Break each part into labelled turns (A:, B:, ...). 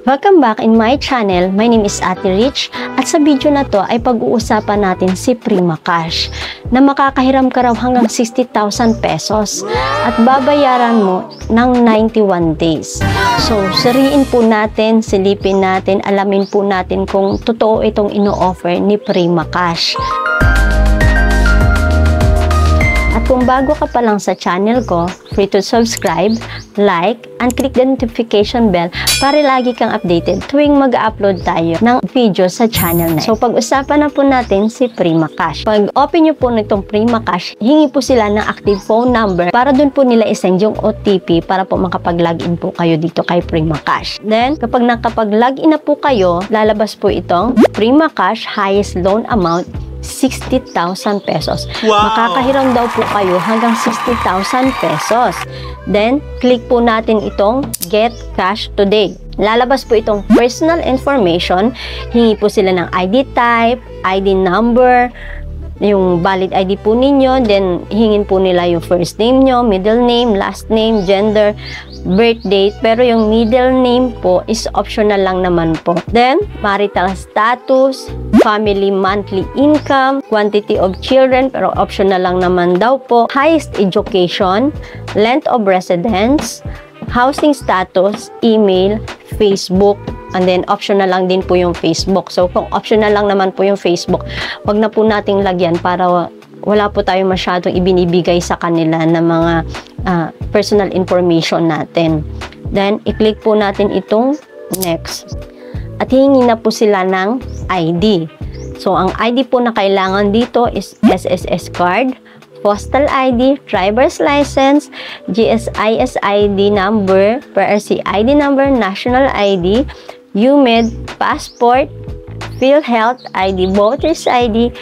A: Welcome back in my channel. My name is Ate Rich at sa video na to ay pag-uusapan natin si Prima Cash na makakahiram ka raw hanggang 60,000 pesos at babayaran mo ng 91 days. So, sariin po natin, silipin natin, alamin po natin kung totoo itong ino-offer ni Prima Cash. At kung bago ka pa lang sa channel ko, free to subscribe, like, and click the notification bell para lagi kang updated tuwing mag-upload tayo ng video sa channel na. So, pag-usapan na po natin si Prima Cash. Pag open nyo po nitong Prima Cash, hingi po sila ng active phone number para dun po nila isend yung OTP para po makapag-login po kayo dito kay Prima Cash. Then, kapag nakapag-login na po kayo, lalabas po itong Prima Cash highest loan amount 60,000 pesos. Wow! Makakahiram daw po kayo hanggang 60,000 pesos. Then, click po natin itong Get Cash Today. Lalabas po itong personal information. Hingi po sila ng ID type, ID number, yung valid ID po ninyo. Then, hingin po nila yung first name nyo, middle name, last name, gender, birth date, pero yung middle name po is optional lang naman po. Then, marital status, family monthly income, quantity of children, pero optional lang naman daw po, highest education, length of residence, housing status, email, Facebook, and then optional lang din po yung Facebook. So, kung optional lang naman po yung Facebook, wag na po nating lagyan para wala po tayo masyadong ibinibigay sa kanila na mga personal information natin. Then, i-click po natin itong next. At hihingi na po sila ng ID. So, ang ID po na kailangan dito is SSS card, postal ID, driver's license, GSIS ID number, PRC ID number, national ID, UMED, passport, PhilHealth ID, voters ID,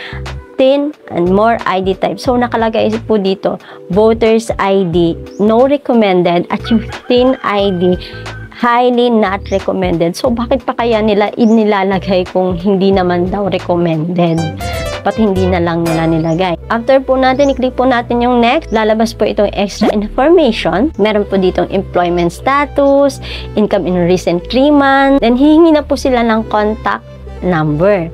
A: TIN, and more ID type. So, nakalagay po dito, voters ID, no recommended, at yung TIN ID, highly not recommended. So, bakit pa kaya nila inilalagay kung hindi naman daw recommended? Dapat hindi na lang nila nilagay. After po natin, i-click po natin yung next. Lalabas po itong extra information. Meron po ditong employment status, income in recent 3 months. Then, hihingi na po sila ng contact number.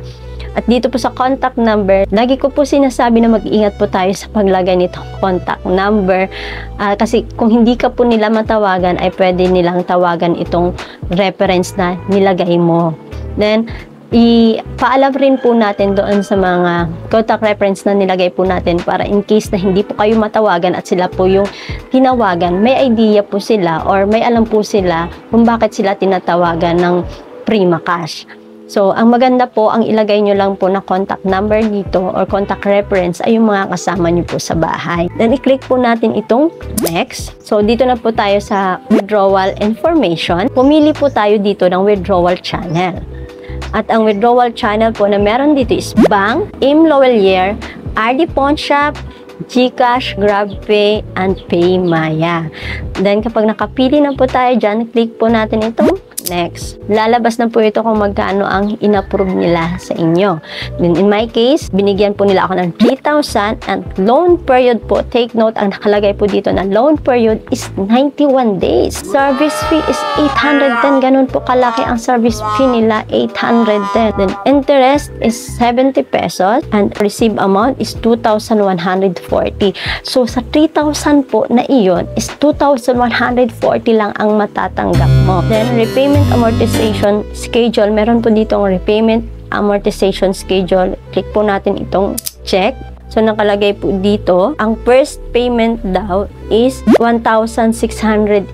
A: At dito po sa contact number, lagi ko po sinasabi na mag-ingat po tayo sa paglagay nitong contact number. Kasi kung hindi ka po nila matawagan, ay pwede nilang tawagan itong reference na nilagay mo. Then, ipaalam rin po natin doon sa mga contact reference na nilagay po natin para in case na hindi po kayo matawagan at sila po yung tinawagan, may idea po sila or may alam po sila kung bakit sila tinatawagan ng Prima Cash. So, ang maganda po, ang ilagay nyo lang po na contact number dito or contact reference ay yung mga kasama nyo po sa bahay. Then, i-click po natin itong next. So, dito na po tayo sa withdrawal information. Pumili po tayo dito ng withdrawal channel. At ang withdrawal channel po na meron dito is Bank, Lowellier, RD Pawn Shop, GCash, GrabPay, and PayMaya. Then, kapag nakapili na po tayo dyan, click po natin itong next. Lalabas na po ito kung magkano ang in-approve nila sa inyo. Then, in my case, binigyan po nila ako ng 3,000 and loan period po, take note, ang nakalagay po dito na loan period is 91 days. Service fee is 810. Ganun po kalaki ang service fee nila, 810. Then, interest is 70 pesos and receive amount is 2,140. So, sa 3,000 po na iyon is 2,140 lang ang matatanggap mo. Then, repayment amortization schedule. Meron po dito ang repayment amortization schedule. Click po natin itong check. So, nakalagay po dito, ang first payment daw is 1,689.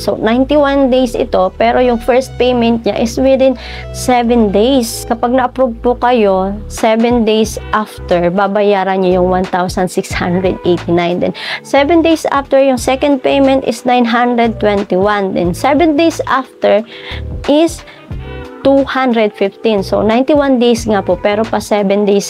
A: So, 91 days ito, pero yung first payment niya is within 7 days. Kapag na-approve po kayo, 7 days after, babayaran niyo yung 1,689. Then, 7 days after, yung second payment is 921. Then, 7 days after is 215. So, 91 days nga po, pero pa 7 days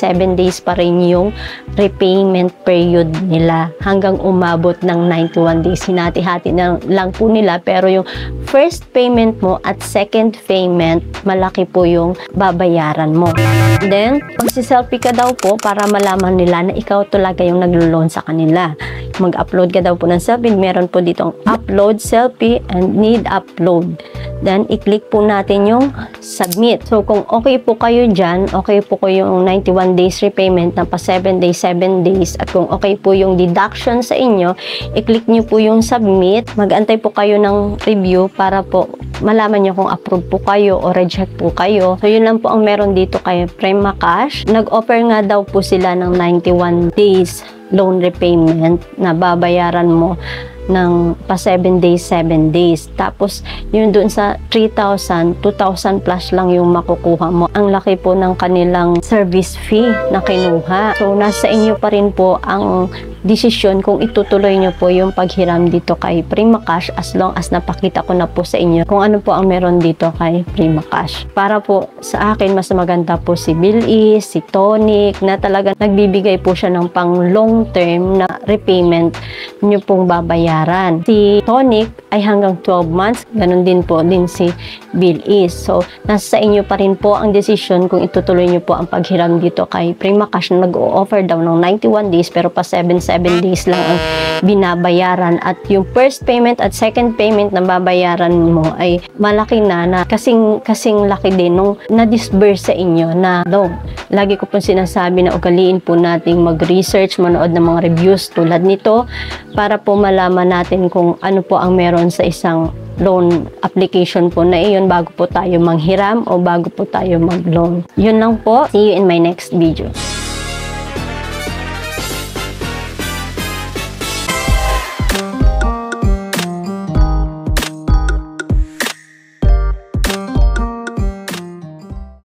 A: pa rin yung repayment period nila hanggang umabot ng 91 days. Hinati-hati na lang po nila, pero yung first payment mo at second payment, malaki po yung babayaran mo. Then, magsiselfie ka daw po para malaman nila na ikaw talaga yung naglo-loan sa kanila. mag-upload ka daw po ng selfie. Meron po ditong upload selfie and need upload. Then, i-click po natin yung submit. So, kung okay po kayo dyan, okay po yung 91 days repayment na pa 7 days, 7 days, at kung okay po yung deduction sa inyo, i-click nyo po yung submit. Mag-antay po kayo ng review para po malaman nyo kung approve po kayo o reject po kayo. So, yun lang po ang meron dito kay Prima Cash. Nag-offer nga daw po sila ng 91 days loan repayment na babayaran mo ng pa 7 days, 7 days. Tapos, yun doon sa 3,000, 2,000 plus lang yung makukuha mo. Ang laki po ng kanilang service fee na kinuha. So, nasa inyo pa rin po ang desisyon kung itutuloy nyo po yung paghiram dito kay Prima Cash as long as napakita ko na po sa inyo kung ano po ang meron dito kay Prima Cash. Para po sa akin, mas maganda po si Bilis, si Tonic, na talaga nagbibigay po siya ng pang long term na repayment nyo pong babayaran. Si Tonic ay hanggang 12 months, ganun din po din si Bilis. So, nasa inyo pa rin po ang desisyon kung itutuloy nyo po ang paghiram dito kay Prima Cash na nag-o-offer daw ng 91 days pero pa 7 days lang ang binabayaran, at yung first payment at second payment na babayaran mo ay malaki na kasing laki din nung na-disburse sa inyo na loan. Lagi ko po sinasabi na ugaliin po nating mag-research, manood ng mga reviews tulad nito para po malaman natin kung ano po ang meron sa isang loan application po na iyon bago po tayo manghiram o bago po tayo mag-loan. Yun lang po. See you in my next video.